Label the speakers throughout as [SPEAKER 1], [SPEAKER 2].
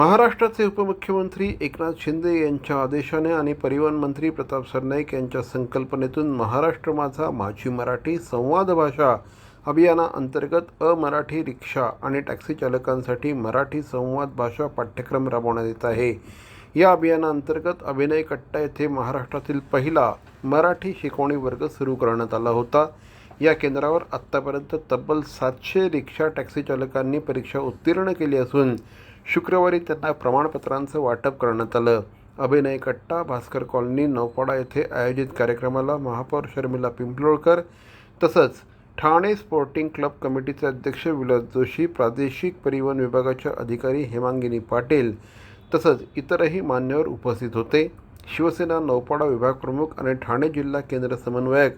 [SPEAKER 1] महाराष्ट्राचे उपमुख्यमंत्री एकनाथ शिंदे यांच्या आदेशाने आणि परिवहन मंत्री प्रताप सरनाईक यांच्या संकल्पनेतून महाराष्ट्र माझी मराठी संवाद भाषा अभियानाअंतर्गत अमराठी रिक्षा आणि टॅक्सी चालकांसाठी मराठी संवाद भाषा पाठ्यक्रम राबवण्यात येत आहे। या अभियानाअंतर्गत अभिनय कट्टा येथे महाराष्ट्रातील पहिला मराठी शिकवणी वर्ग सुरू करण्यात आला होता। या केंद्रावर आत्तापर्यंत तब्बल 700 रिक्षा टॅक्सी चालकांनी परीक्षा उत्तीर्ण केली असून शुक्रवारी त्यांना प्रमाणपत्रांचं वाटप करण्यात आलं। अभिनय कट्टा भास्कर कॉलनी नौपाडा येथे आयोजित कार्यक्रमाला महापौर शर्मिला पिंपलोळकर तसंच ठाणे स्पोर्टिंग क्लब कमिटीचे अध्यक्ष विलास जोशी, प्रादेशिक परिवहन विभागाचे अधिकारी हेमांगिनी पाटील तसंच इतरही मान्यवर उपस्थित होते। शिवसेना नौपाडा विभाग प्रमुख आणि ठाणे जिल्हा केंद्र समन्वयक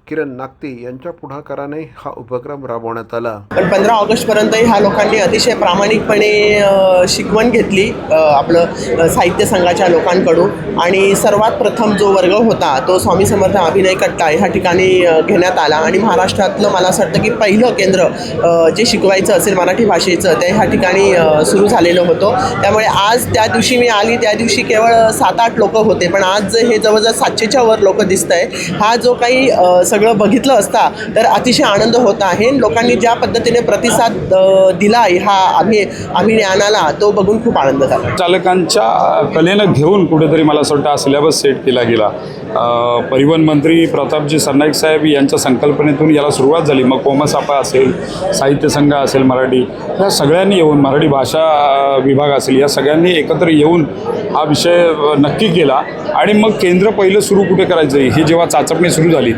[SPEAKER 1] किरण नागती यांच्या पुढाकाराने हा उपक्रम राबवण्यात आला।
[SPEAKER 2] पण 15 ऑगस्टपर्यंत ह्या लोकांनी अतिशय प्रामाणिकपणे शिकवण घेतली आपलं साहित्य संघाच्या लोकांकडून आणि सर्वात प्रथम जो वर्ग होता तो स्वामी समर्थ अभिनय कट्टा ह्या ठिकाणी घेण्यात आला आणि महाराष्ट्रातलं मला असं वाटतं की पहिलं केंद्र जे शिकवायचं असेल मराठी भाषेचं ते ह्या ठिकाणी सुरू झालेलं होतं। त्यामुळे आज त्या दिवशी मी आली त्या दिवशी केवळ 7-8 लोक होते, पण आज हे जवळजवळ 700च्या वर लोक दिसत आहे। हा जो काही सगळं बघितलं असता तर अतिशय आनंद होत आहे। लोकांनी ज्या पद्धतीने प्रतिसाद दिला ह्या अभियानाला तो बघून खूप आनंद झाला।
[SPEAKER 3] चालकांच्या कलेनं घेऊन कुठेतरी मला असं वाटतं सिलेबस सेट केला गेला। परिवहन मंत्री प्रतापजी सरनाईक साहेब यांच्या संकल्पनेतून याला सुरुवात झाली। मग कोमसापा असेल, साहित्य संघ असेल, मराठी ह्या सगळ्यांनी येऊन मराठी भाषा विभाग असेल या सगळ्यांनी एकत्र येऊन हा विषय नक्की केला आणि मग केंद्र पहिलं सुरू कुठे करायचं ही जेव्हा चाचपणी सुरू झाली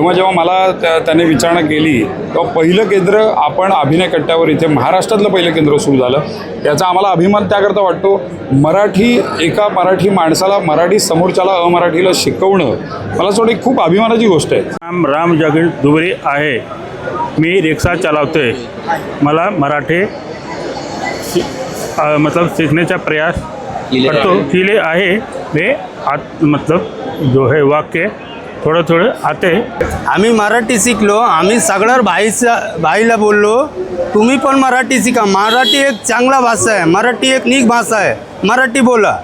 [SPEAKER 3] जेव्हा मला त्याने विचारणा केली तेव्हा पहिलं केंद्र आपण अभिनय कट्ट्यावर इथे महाराष्ट्रातलं पहिलं केंद्र सुरू झालं। याचा आम्हाला अभिमान त्याकरता वाटतो। एका मराठी माणसाला मराठी समोरच्याला अमराठीला शिकवणं मला असं वाटतं खूप अभिमानाची गोष्ट आहे।
[SPEAKER 4] राम जगन दुबरे आहे, मी रिक्षा चालवते। मला मराठी मतलब सीखने प्रयास करतो केले आहे। वे मतलब जो है वाक्य थोडं थोडं आते।
[SPEAKER 5] आम्ही मराठी शिकलो, आम्ही सगळं भाईला बोललो तुम्ही पण मराठी शिका। मराठी एक चांगला भाषा आहे, मराठी एक नीक भाषा आहे, मराठी बोला।